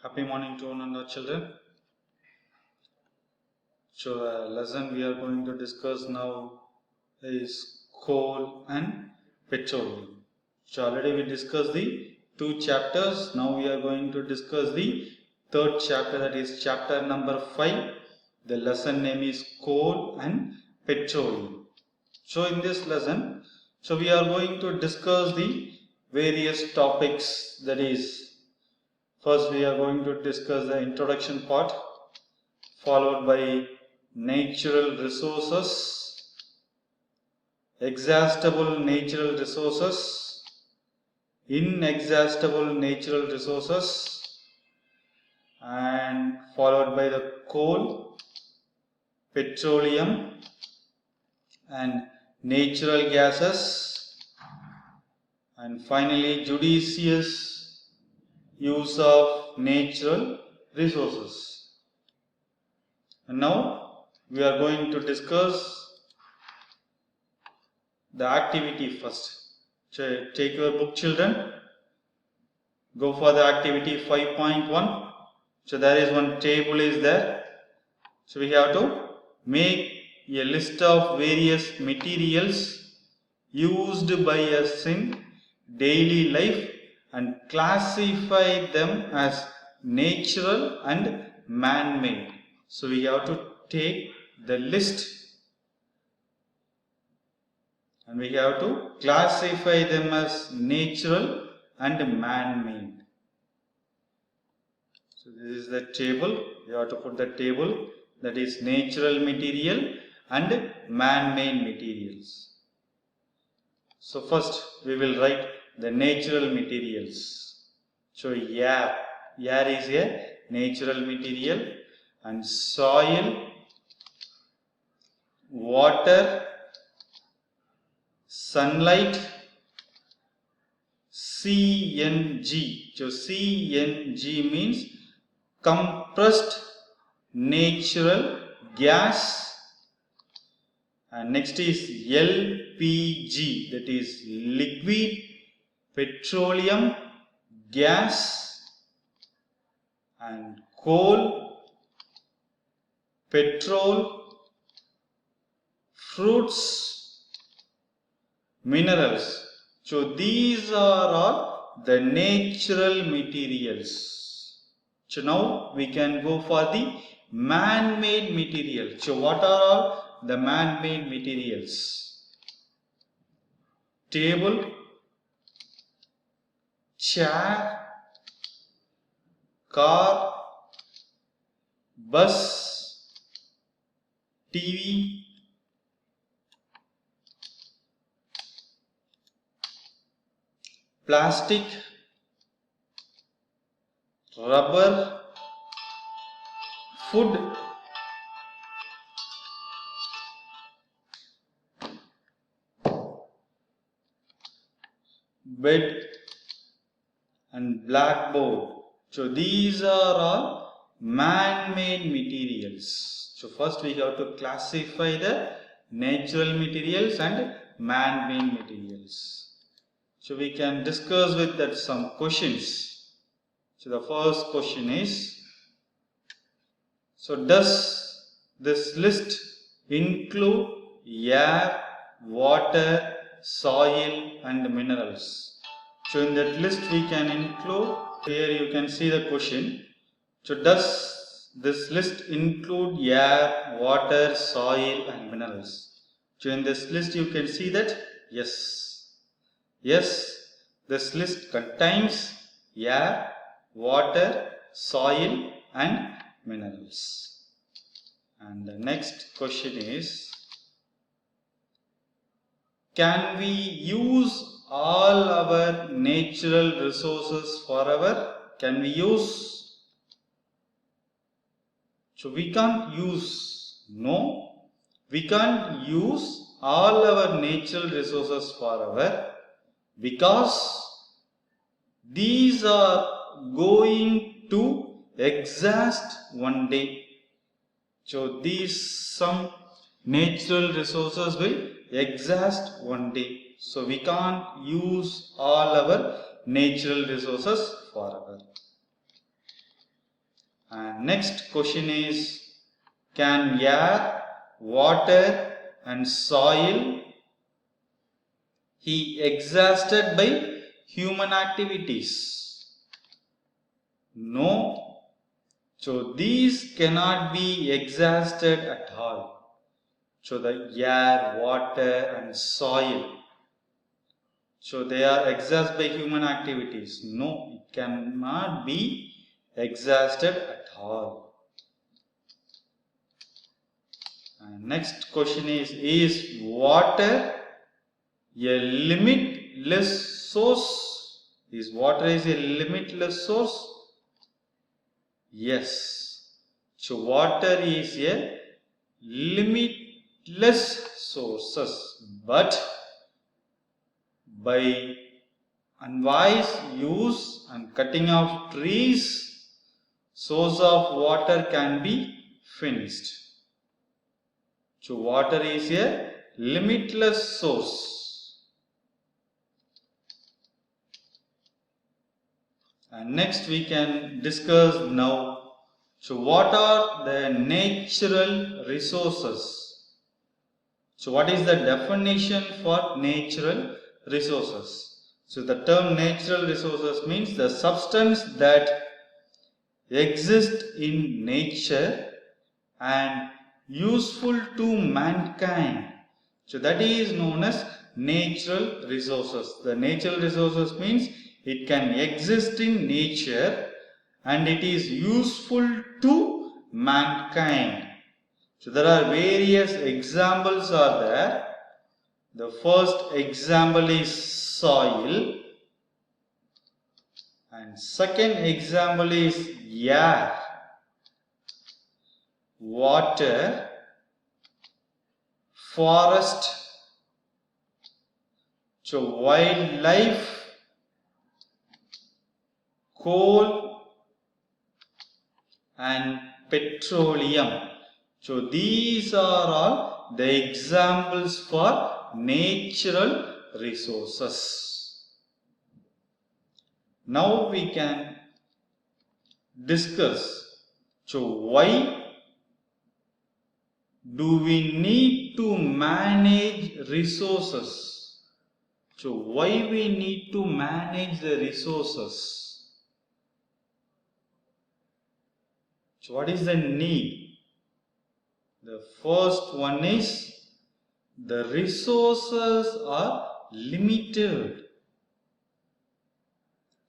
Happy morning to one and all children. So lesson we are going to discuss now is coal and petroleum. So already we discussed the two chapters. Now we are going to discuss the third chapter, that is chapter number 5. The lesson name is coal and petroleum. So in this lesson, we are going to discuss the various topics, that is first we are going to discuss the introduction part, followed by natural resources, exhaustible natural resources, inexhaustible natural resources, and followed by the coal, petroleum, and natural gases, and finally judicious use of natural resources. And now we are going to discuss the activity first. So take your book, children, go for the activity 5.1. So there is one table is there. So we have to make a list of various materials used by us in daily life and classify them as natural and man-made. So we have to take the list and we have to classify them as natural and man-made. So this is the table. You have to put the table, that is natural material and man-made materials. So first we will write the natural materials. So air is a natural material, and soil, water, sunlight, CNG. So CNG means compressed natural gas, and next is LPG, that is liquid petroleum gas, and coal, petrol, fruits, minerals. So these are all the natural materials. So now we can go for the man-made material. So what are all the man-made materials? Table, chair, car, bus, TV, plastic, rubber, food, bed, and blackboard. So these are all man-made materials. So first we have to classify the natural materials and man-made materials. So we can discuss with that some questions. So the first question is, so does this list include air, water, soil and minerals? So in that list we can include, here you can see the question. So does this list include air, water, soil and minerals? So in this list you can see that yes, this list contains air, water, soil and minerals. And the next question is, can we use all our natural resources forever? Can we use? So we can't use, no, we can't use all our natural resources forever, because these are going to exhaust one day. So some natural resources will exhaust one day. So we can't use all our natural resources forever. And next question is, can air, water and soil be exhausted by human activities? No. So these cannot be exhausted at all. So the air, water and soil, so they are exhausted by human activities. No, it cannot be exhausted at all. And next question is water a limitless source? Is water is a limitless source? Yes. So water is a limitless sources, but by unwise use and cutting of trees, source of water can be finished. So water is a limitless source. And next we can discuss now. So what are the natural resources? So what is the definition for natural resources? So the term natural resources means the substance that exists in nature and useful to mankind. So that is known as natural resources. The natural resources means it can exist in nature and it is useful to mankind. So there are various examples are there. The first example is soil, and second example is air, water, forest, so wildlife, coal and petroleum. So these are all the examples for natural resources. Now we can discuss, so why do we need to manage resources? So why we need to manage the resources? So what is the need? The first one is the resources are limited.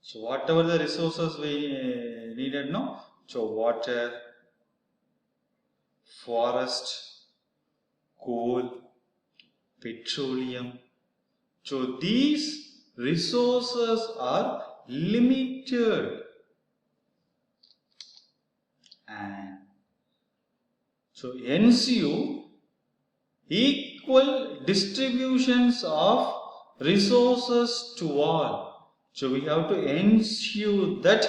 So whatever the resources we needed, no? So water, forest, coal, petroleum. So these resources are limited. And so ensure equal distributions of resources to all. So we have to ensure that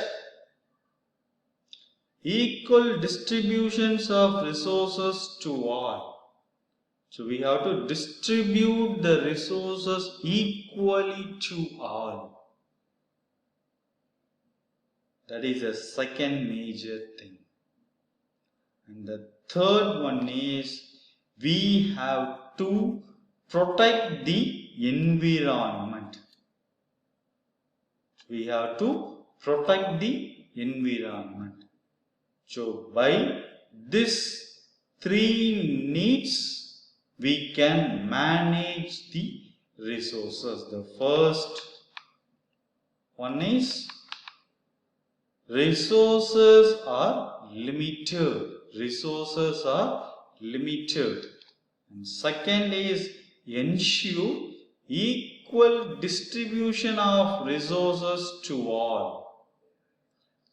equal distributions of resources to all. So we have to distribute the resources equally to all. That is the second major thing. And the third one is we have to protect the environment. We have to protect the environment. So by these three needs, we can manage the resources. The first one is resources are limited. Resources are limited. And second is ensure equal distribution of resources to all.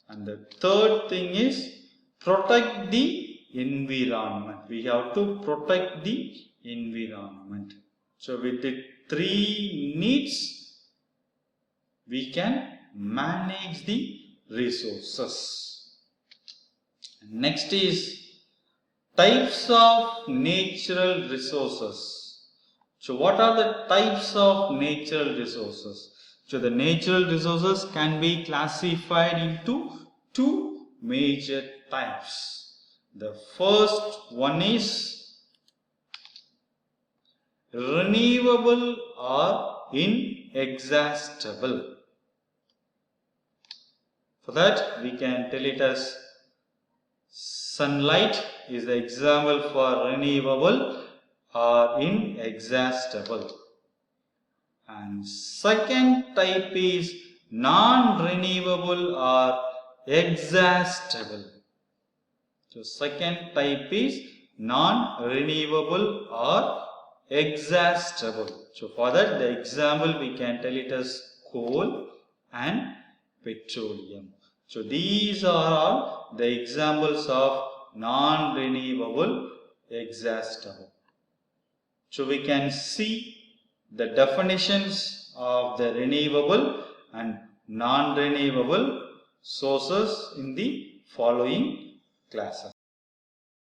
And the third thing is protect the environment. We have to protect the environment. So with the three needs, we can manage the resources. Next is types of natural resources. So what are the types of natural resources? So the natural resources can be classified into two major types. The first one is renewable or inexhaustible. For that, we can tell it as sunlight is the example for renewable or inexhaustible. And second type is non-renewable or exhaustible. So second type is non-renewable or exhaustible. So for that, the example we can tell it as coal and petroleum. So these are all the examples of non-renewable, exhaustible. So we can see the definitions of the renewable and non-renewable sources in the following classes.